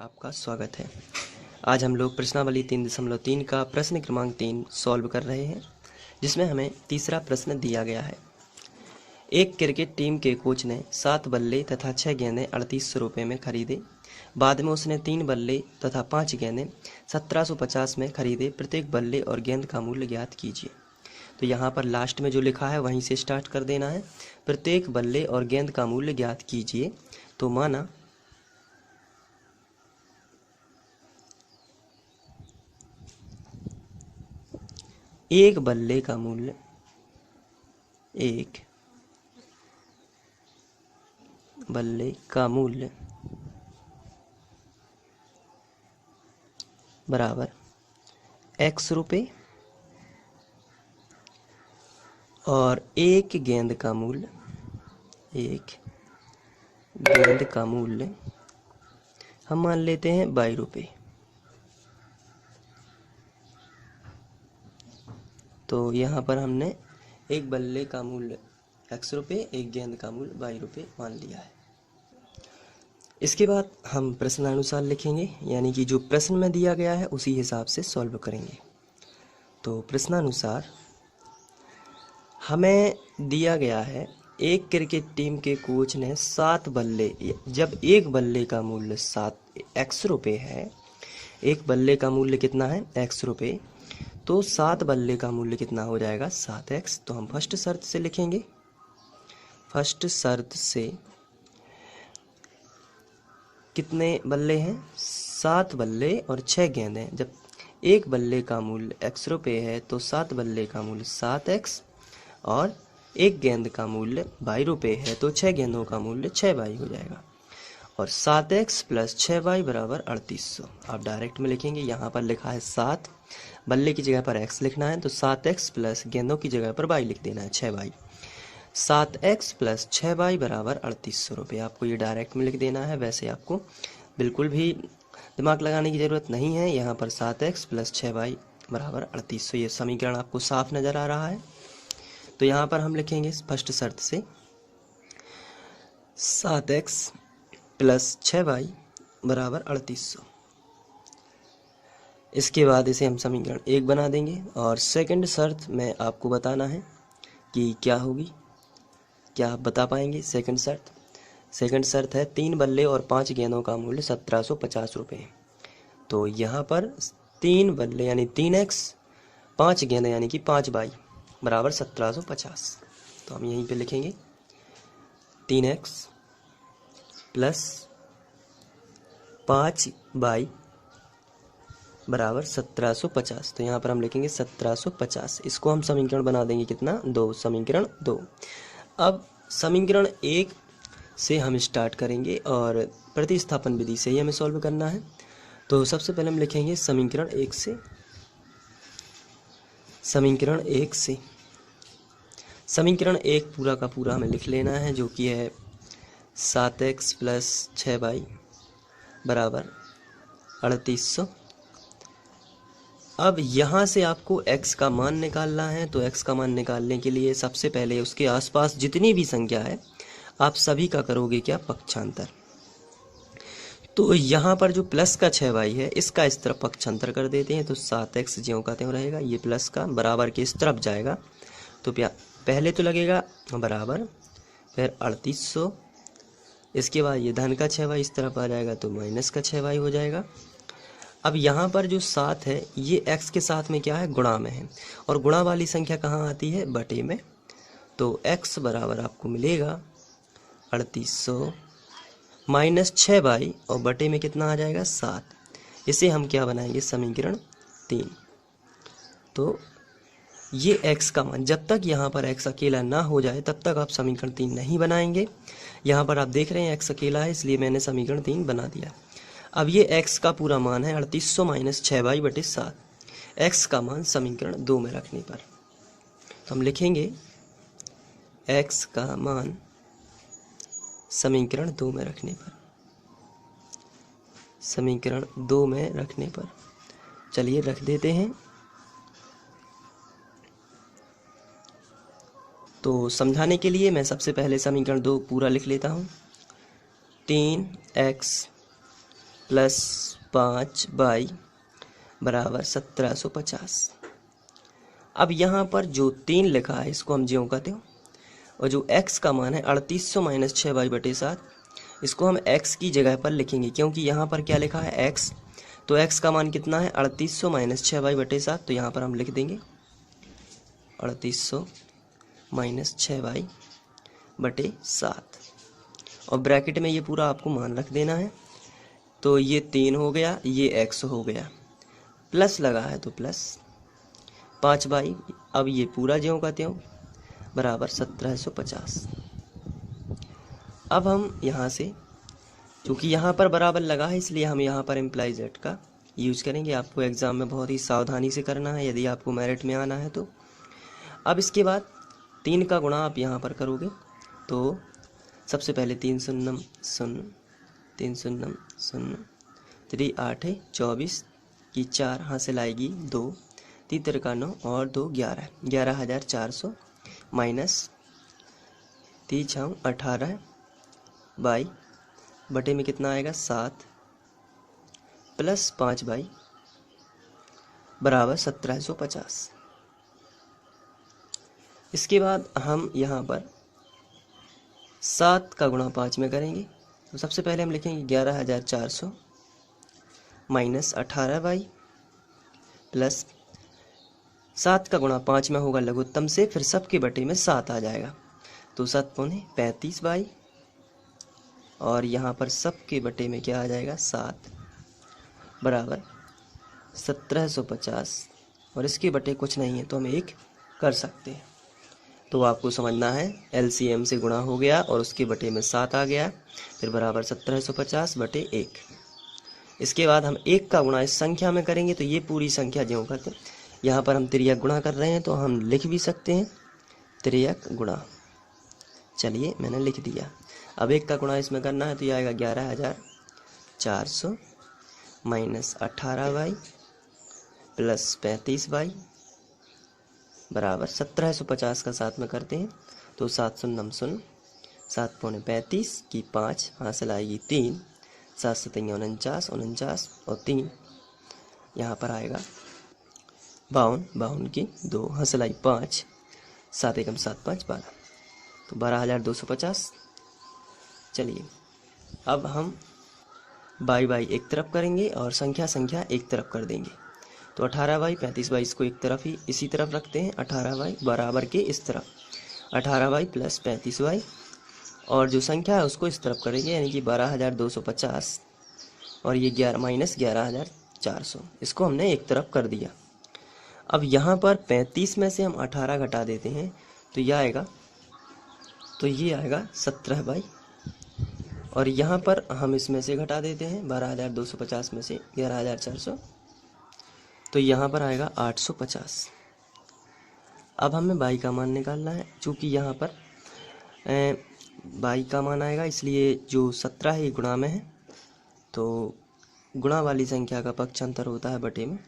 आपका स्वागत है। आज हम लोग प्रश्नावली 3.3 का प्रश्न क्रमांक 3 सॉल्व कर रहे हैं, जिसमें हमें तीसरा प्रश्न दिया गया है। एक क्रिकेट टीम के कोच ने 7 बल्ले तथा 6 गेंदें 3800 रुपये में खरीदे। बाद में उसने 3 बल्ले तथा 5 गेंदें 1750 में खरीदे। प्रत्येक बल्ले और गेंद का मूल्य ज्ञात कीजिए। तो यहाँ पर लास्ट में जो लिखा है वहीं से स्टार्ट कर देना है। प्रत्येक बल्ले और गेंद का मूल्य ज्ञात कीजिए। तो माना एक बल्ले का मूल्य बराबर x रुपये और एक गेंद का मूल्य हम मान लेते हैं 22 रुपये। तो यहाँ पर हमने एक बल्ले का मूल्य x रुपये, एक गेंद का मूल्य 22 रुपये मान लिया है। इसके बाद हम प्रश्नानुसार लिखेंगे, यानी कि जो प्रश्न में दिया गया है उसी हिसाब से सॉल्व करेंगे। तो प्रश्नानुसार हमें दिया गया है, एक क्रिकेट टीम के कोच ने 7 बल्ले, जब एक बल्ले का मूल्य 7 रुपये है, एक बल्ले का मूल्य कितना है x रुपये, तो 7 बल्ले का मूल्य कितना हो जाएगा 7x। तो हम फर्स्ट शर्त से लिखेंगे। फर्स्ट शर्त से कितने बल्ले हैं 7 बल्ले और 6 गेंद हैं। जब एक बल्ले का मूल्य x रुपये है तो 7 बल्ले का मूल्य 7x और एक गेंद का मूल्य 22 रुपये है तो 6 गेंदों का मूल्य 6y हो जाएगा। और 7x प्लस 6y बराबर 3800। आप डायरेक्ट में लिखेंगे, यहाँ पर लिखा है 7, बल्ले की जगह पर x लिखना है तो 7x प्लस गेंदों की जगह पर y लिख देना है 6y। 7x प्लस 6y बराबर 3800 रुपये। आपको ये डायरेक्ट में लिख देना है। वैसे आपको बिल्कुल भी दिमाग लगाने की ज़रूरत नहीं है। यहाँ पर 7x प्लस 6y बराबर 3800, ये समीकरण आपको साफ नज़र आ रहा है। तो यहाँ पर हम लिखेंगे फर्स्ट शर्त से 7x प्लस 6y बराबर 3800। इसके बाद इसे हम समीकरण 1 बना देंगे। और सेकंड शर्त में आपको बताना है कि क्या होगी, क्या आप बता पाएंगे। सेकंड शर्त है 3 बल्ले और 5 गेंदों का मूल्य 1750 रुपये। तो यहाँ पर 3 बल्ले यानी 3x, 5 गेंदें यानी कि 5y बराबर 1750। तो हम यहीं पे लिखेंगे 3x प्लस 5y बराबर 1750। तो यहाँ पर हम लिखेंगे 1750। इसको हम समीकरण बना देंगे कितना 2, समीकरण 2। अब समीकरण 1 से हम स्टार्ट करेंगे और प्रतिस्थापन विधि से ही हमें सॉल्व करना है। तो सबसे पहले हम लिखेंगे समीकरण 1 से। समीकरण 1 पूरा का पूरा हमें लिख लेना है, जो कि है 7x प्लस 6y बराबर 3800। अब यहाँ से आपको x का मान निकालना है। तो x का मान निकालने के लिए सबसे पहले उसके आसपास जितनी भी संख्या है आप सभी का करोगे क्या, पक्षांतर। तो यहाँ पर जो प्लस का 6y है इसका इस तरफ पक्षांतर कर देते हैं। तो 7x ज्यों का त्यों रहेगा, ये प्लस का बराबर के इस तरफ जाएगा। तो पहले तो लगेगा बराबर, फिर 3800, इसके बाद ये धन का 6y इस तरफ आ जाएगा तो माइनस का 6y हो जाएगा। अब यहाँ पर जो 7 है ये x के साथ में क्या है, गुणा में है, और गुणा वाली संख्या कहाँ आती है, बटे में। तो x बराबर आपको मिलेगा 3800 माइनस 6y और बटे में कितना आ जाएगा 7। इसे हम क्या बनाएंगे, समीकरण 3। तो ये x का मान, जब तक यहाँ पर x अकेला ना हो जाए तब तक आप समीकरण 3 नहीं बनाएंगे। यहाँ पर आप देख रहे हैं x अकेला है, इसलिए मैंने समीकरण 3 बना दिया। अब ये x का पूरा मान है 3800 माइनस 6y बटे 7, x का मान समीकरण 2 में रखने पर। तो हम लिखेंगे x का मान समीकरण 2 में रखने पर, चलिए रख देते हैं। तो समझाने के लिए मैं सबसे पहले समीकरण 2 पूरा लिख लेता हूँ। 3x प्लस 5y बराबर 1750। अब यहाँ पर जो 3 लिखा है इसको हम ज्यों का त्यों, और जो x का मान है 3800 माइनस 6y बटे 7, इसको हम x की जगह पर लिखेंगे, क्योंकि यहाँ पर क्या लिखा है x, तो x का मान कितना है 3800 माइनस 6y बटे 7, तो यहाँ पर हम लिख देंगे 3800 माइनस 6y बटे 7, और ब्रैकेट में ये पूरा आपको मान रख देना है। तो ये 3 हो गया, ये x हो गया, प्लस लगा है तो प्लस 5y, अब ये पूरा ज्यों का त्यों बराबर 1750। अब हम यहाँ से, क्योंकि यहाँ पर बराबर लगा है इसलिए हम यहाँ पर इम्प्लाई जेड का यूज करेंगे। आपको एग्ज़ाम में बहुत ही सावधानी से करना है यदि आपको मेरिट में आना है तो। अब इसके बाद 3 का गुणा आप यहाँ पर करोगे तो सबसे पहले 3 शून्यम शून्य, 3 शून्यम शून्य, 3 8 24 की 4 हासिल आएगी 2, 3 तिरका 9 और 2 11, 11,400 माइनस 3 6 18 बाई बटे में कितना आएगा 7 प्लस 5y बराबर 1750। इसके बाद हम यहाँ पर 7 का गुणा 5 में करेंगे, तो सबसे पहले हम लिखेंगे 11,400 माइनस 18y प्लस 7 का गुणा 5 में होगा लघुत्तम से, फिर सबके बटे में 7 आ जाएगा, तो 7 पौने 35y, और यहाँ पर सबके बटे में क्या आ जाएगा 7 बराबर 1750, और इसके बटे कुछ नहीं है तो हम 1 कर सकते हैं। तो आपको समझना है LCM से गुणा हो गया और उसके बटे में 7 आ गया, फिर बराबर 1750 बटे 1। इसके बाद हम 1 का गुणा इस संख्या में करेंगे, तो ये पूरी संख्या ज्यों करते हैं, यहाँ पर हम तिर्यक गुणा कर रहे हैं तो हम लिख भी सकते हैं तिर्यक गुणा। चलिए मैंने लिख दिया। अब 1 का गुणा इसमें करना है तो ये आएगा 11,400 माइनस 18y प्लस 35y बराबर 1750 का 7 में करते हैं तो 7 शून्यम शून्य, 7 पौने 35 की 5 हासिल आएगी 3, 7 सतैया 49, 49 और 3 यहाँ पर आएगा 52, 52 की 2 हासिल आई 5, 7 एकम 7 5 12, तो 12,250। चलिए अब हम बाई बाई एक तरफ करेंगे और संख्या संख्या एक तरफ कर देंगे, तो 18y 35y इसको एक तरफ ही इसी तरफ रखते हैं, 18y बराबर के इस तरफ 18y प्लस 35y, और जो संख्या है उसको इस तरफ करेंगे, यानी कि 12,250, और ये 11 माइनस 11,400, इसको हमने एक तरफ कर दिया। अब यहाँ पर 35 में से हम 18 घटा देते हैं तो यह आएगा, तो ये आएगा 17y, और यहाँ पर हम इसमें से घटा देते हैं 12,250 में से 11,400, तो यहाँ पर आएगा 850। अब हमें बाई का मान निकालना है, चूँकि यहाँ पर बाई का मान आएगा इसलिए जो 17 है गुणा में है, तो गुणा वाली संख्या का पक्षांतर होता है बटे में,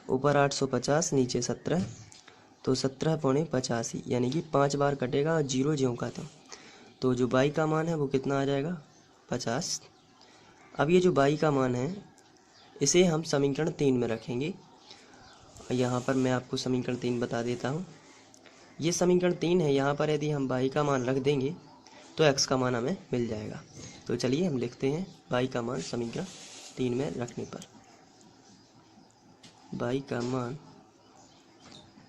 ऊपर 850 नीचे 17, तो 17 पौने 85, यानी कि 5 बार कटेगा और 0 ज्यों का त्यों, तो जो बाई का मान है वो कितना आ जाएगा 50। अब ये जो बाई का मान है इसे हम समीकरण 3 में रखेंगे, यहाँ पर मैं आपको समीकरण 3 बता देता हूँ। ये समीकरण 3 है, यहाँ पर यदि हम बाई का मान रख देंगे तो x का मान हमें मिल जाएगा। तो चलिए हम लिखते हैं बाई का मान समीकरण 3 में रखने पर, बाई का मान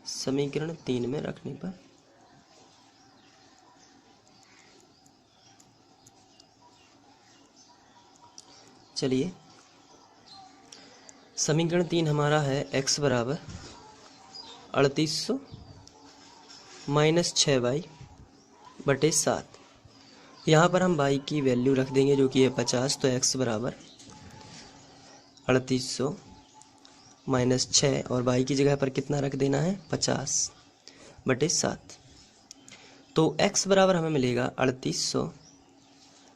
समीकरण 3 में रखने पर चलिए समीकरण 3 हमारा है x बराबर 3800 माइनस 6y बटे 7। यहाँ पर हम y की वैल्यू रख देंगे जो कि है 50, तो x बराबर 3800 माइनस 6 और y की जगह पर कितना रख देना है 50 बटे 7। तो x बराबर हमें मिलेगा 3800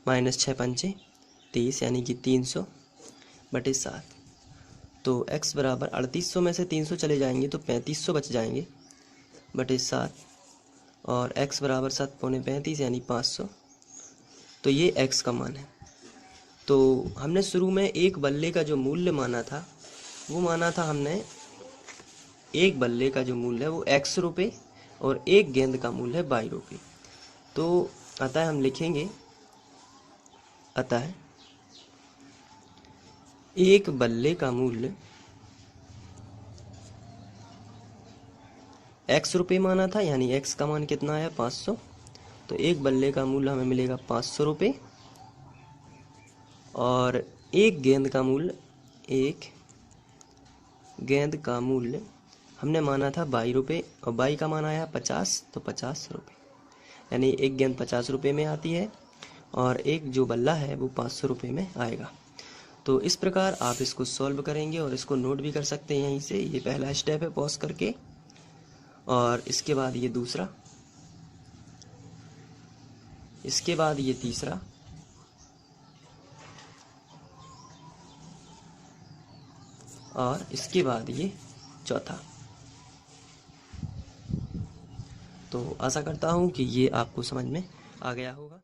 माइनस 6 पंचे 30, यानी कि 300 बटे 7। तो x बराबर 3800 में से 300 चले जाएंगे तो 3500 बच जाएंगे बटे 7, और x बराबर 7 पौने 35 यानी 500, तो ये x का मान है। तो हमने शुरू में एक बल्ले का जो मूल्य माना था वो माना था हमने, एक बल्ले का जो मूल्य है वो x रुपये और एक गेंद का मूल्य है 22 रुपये। तो अतः हम लिखेंगे, अतः एक बल्ले का मूल्य x रुपये माना था, यानी x का मान कितना है 500, तो एक बल्ले का मूल्य हमें मिलेगा 500 रुपये। और एक गेंद का मूल्य, एक गेंद का मूल्य हमने माना था 22 रुपये और 22 का मान आया 50, तो 50 रुपये, यानी एक गेंद 50 रुपये में आती है और एक जो बल्ला है वो 500 रुपये में आएगा। तो इस प्रकार आप इसको सॉल्व करेंगे और इसको नोट भी कर सकते हैं यहीं से। ये पहला स्टेप है पॉज करके, और इसके बाद ये दूसरा, इसके बाद ये तीसरा, और इसके बाद ये चौथा। तो आशा करता हूँ कि ये आपको समझ में आ गया होगा।